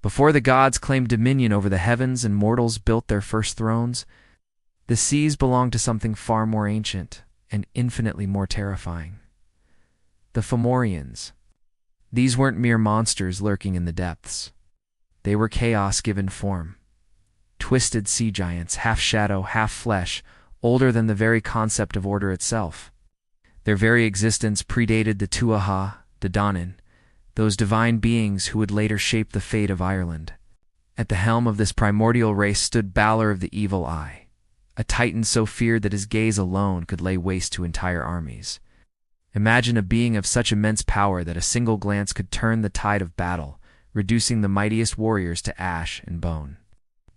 Before the gods claimed dominion over the heavens and mortals built their first thrones, the seas belonged to something far more ancient and infinitely more terrifying. The Fomorians. These weren't mere monsters lurking in the depths. They were chaos given form. Twisted sea giants, half shadow, half flesh, older than the very concept of order itself. Their very existence predated the Tuatha, the Danann, those divine beings who would later shape the fate of Ireland. At the helm of this primordial race stood Balor of the Evil Eye, a titan so feared that his gaze alone could lay waste to entire armies. Imagine a being of such immense power that a single glance could turn the tide of battle, reducing the mightiest warriors to ash and bone.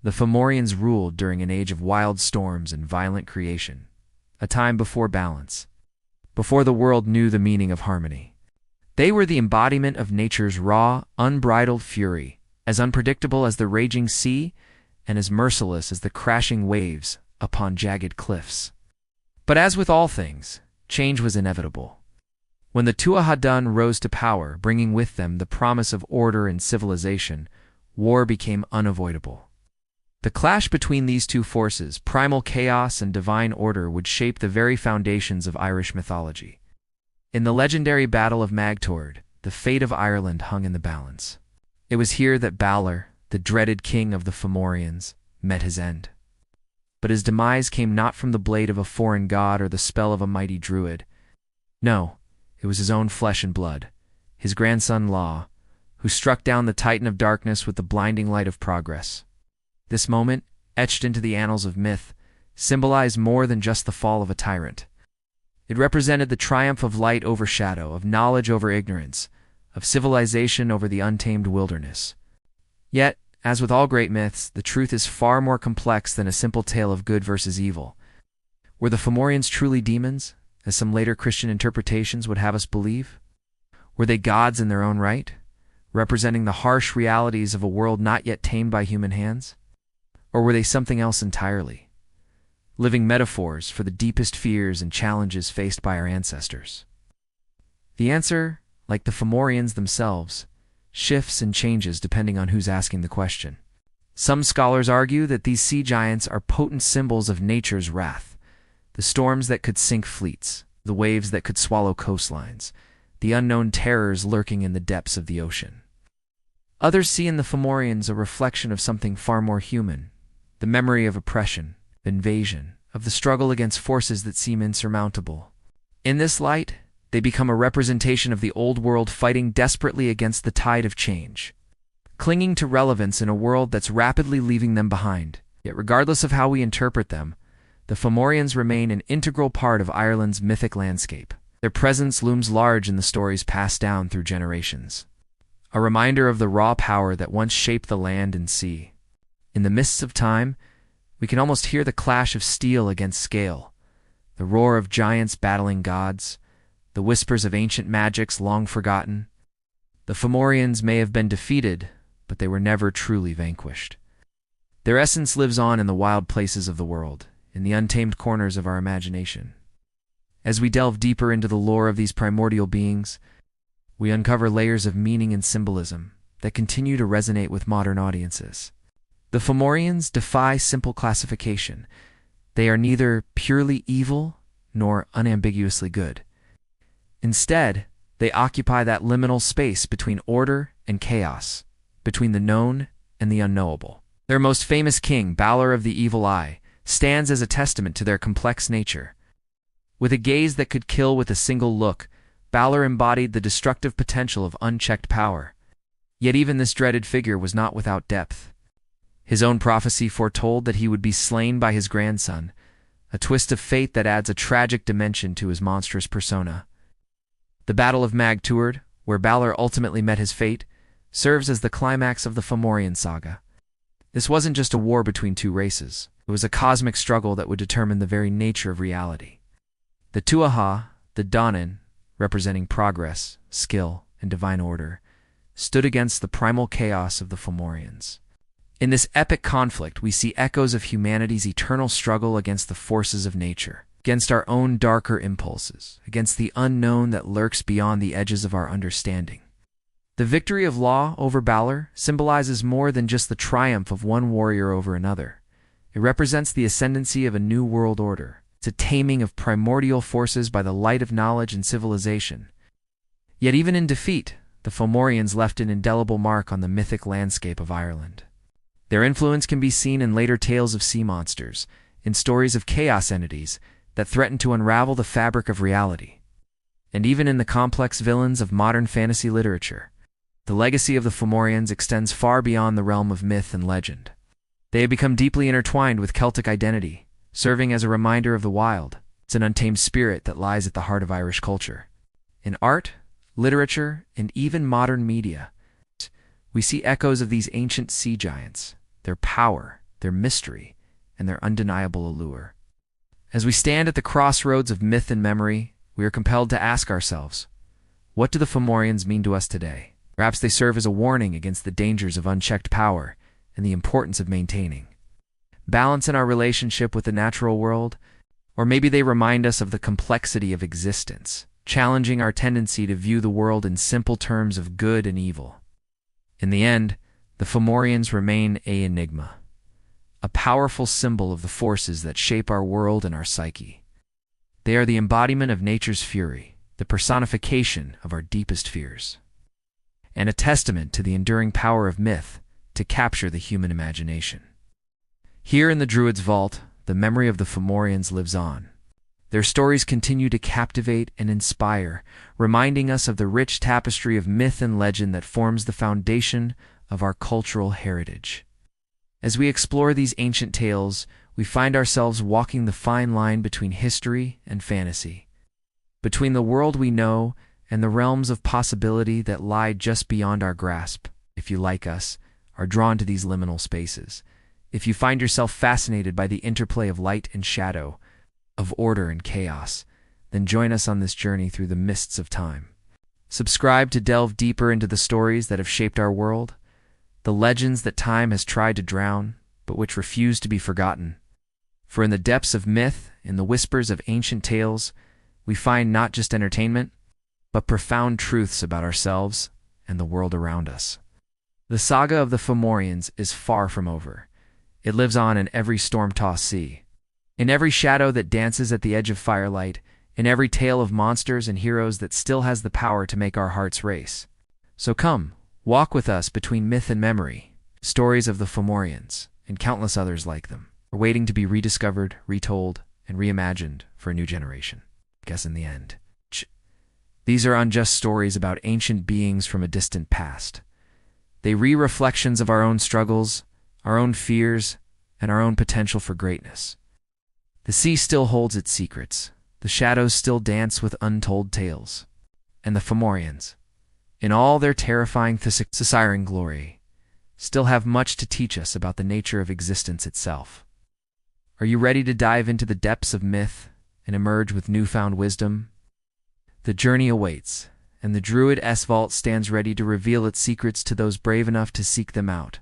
The Fomorians ruled during an age of wild storms and violent creation, a time before balance, before the world knew the meaning of harmony. They were the embodiment of nature's raw, unbridled fury, as unpredictable as the raging sea and as merciless as the crashing waves upon jagged cliffs. But as with all things, change was inevitable. When the Tuatha rose to power, bringing with them the promise of order and civilization, war became unavoidable. The clash between these two forces, primal chaos and divine order, would shape the very foundations of Irish mythology. In the legendary Battle of Mag Tuired, the fate of Ireland hung in the balance. It was here that Balor, the dreaded king of the Fomorians, met his end. But his demise came not from the blade of a foreign god or the spell of a mighty Druid. No, it was his own flesh and blood, his grandson Law, who struck down the Titan of Darkness with the blinding light of progress. This moment, etched into the annals of myth, symbolized more than just the fall of a tyrant. It represented the triumph of light over shadow, of knowledge over ignorance, of civilization over the untamed wilderness. Yet, as with all great myths, the truth is far more complex than a simple tale of good versus evil. Were the Fomorians truly demons, as some later Christian interpretations would have us believe? Were they gods in their own right, representing the harsh realities of a world not yet tamed by human hands? Or were they something else entirely, living metaphors for the deepest fears and challenges faced by our ancestors? The answer, like the Fomorians themselves, shifts and changes depending on who's asking the question. Some scholars argue that these sea giants are potent symbols of nature's wrath, the storms that could sink fleets, the waves that could swallow coastlines, the unknown terrors lurking in the depths of the ocean. Others see in the Fomorians a reflection of something far more human, the memory of oppression, of invasion, of the struggle against forces that seem insurmountable. In this light, they become a representation of the old world fighting desperately against the tide of change, clinging to relevance in a world that's rapidly leaving them behind. Yet regardless of how we interpret them, the Fomorians remain an integral part of Ireland's mythic landscape. Their presence looms large in the stories passed down through generations, a reminder of the raw power that once shaped the land and sea. In the mists of time, we can almost hear the clash of steel against scale, the roar of giants battling gods, the whispers of ancient magics long forgotten. The Fomorians may have been defeated, but they were never truly vanquished. Their essence lives on in the wild places of the world, in the untamed corners of our imagination. As we delve deeper into the lore of these primordial beings, we uncover layers of meaning and symbolism that continue to resonate with modern audiences. The Fomorians defy simple classification. They are neither purely evil nor unambiguously good. Instead, they occupy that liminal space between order and chaos, between the known and the unknowable. Their most famous king, Balor of the Evil Eye, stands as a testament to their complex nature. With a gaze that could kill with a single look, Balor embodied the destructive potential of unchecked power. Yet even this dreaded figure was not without depth. His own prophecy foretold that he would be slain by his grandson, a twist of fate that adds a tragic dimension to his monstrous persona. The Battle of Mag Tuired, where Balor ultimately met his fate, serves as the climax of the Fomorian saga. This wasn't just a war between two races. It was a cosmic struggle that would determine the very nature of reality. The Tuatha, the Danann, representing progress, skill, and divine order, stood against the primal chaos of the Fomorians. In this epic conflict, we see echoes of humanity's eternal struggle against the forces of nature, against our own darker impulses, against the unknown that lurks beyond the edges of our understanding. The victory of Law over Balor symbolizes more than just the triumph of one warrior over another. It represents the ascendancy of a new world order. It's a taming of primordial forces by the light of knowledge and civilization. Yet even in defeat, the Fomorians left an indelible mark on the mythic landscape of Ireland. Their influence can be seen in later tales of sea monsters, in stories of chaos entities that threaten to unravel the fabric of reality, and even in the complex villains of modern fantasy literature. The legacy of the Fomorians extends far beyond the realm of myth and legend. They have become deeply intertwined with Celtic identity, serving as a reminder of the wild. It's an untamed spirit that lies at the heart of Irish culture. In art, literature, and even modern media, we see echoes of these ancient sea giants, their power, their mystery, and their undeniable allure. As we stand at the crossroads of myth and memory, we are compelled to ask ourselves, what do the Fomorians mean to us today? Perhaps they serve as a warning against the dangers of unchecked power and the importance of maintaining balance in our relationship with the natural world, or maybe they remind us of the complexity of existence, challenging our tendency to view the world in simple terms of good and evil. In the end, the Fomorians remain an enigma, a powerful symbol of the forces that shape our world and our psyche. They are the embodiment of nature's fury, the personification of our deepest fears, and a testament to the enduring power of myth to capture the human imagination. Here in the Druid's vault, the memory of the Fomorians lives on. Their stories continue to captivate and inspire, reminding us of the rich tapestry of myth and legend that forms the foundation of our cultural heritage. As we explore these ancient tales, we find ourselves walking the fine line between history and fantasy, between the world we know and the realms of possibility that lie just beyond our grasp. If you, like us, are drawn to these liminal spaces, if you find yourself fascinated by the interplay of light and shadow, of order and chaos, then join us on this journey through the mists of time. Subscribe to delve deeper into the stories that have shaped our world, the legends that time has tried to drown, but which refuse to be forgotten. For in the depths of myth, in the whispers of ancient tales, we find not just entertainment, but profound truths about ourselves and the world around us. The saga of the Fomorians is far from over. It lives on in every storm-tossed sea, in every shadow that dances at the edge of firelight, in every tale of monsters and heroes that still has the power to make our hearts race. So come, walk with us between myth and memory, stories of the Fomorians, and countless others like them, are waiting to be rediscovered, retold, and reimagined for a new generation. Guess in the end, these are unjust stories about ancient beings from a distant past. They re-reflections of our own struggles, our own fears, and our own potential for greatness. The sea still holds its secrets, the shadows still dance with untold tales, and the Fomorians, in all their terrifying siren glory, still have much to teach us about the nature of existence itself. Are you ready to dive into the depths of myth and emerge with newfound wisdom? The journey awaits, and the Druid's vault stands ready to reveal its secrets to those brave enough to seek them out.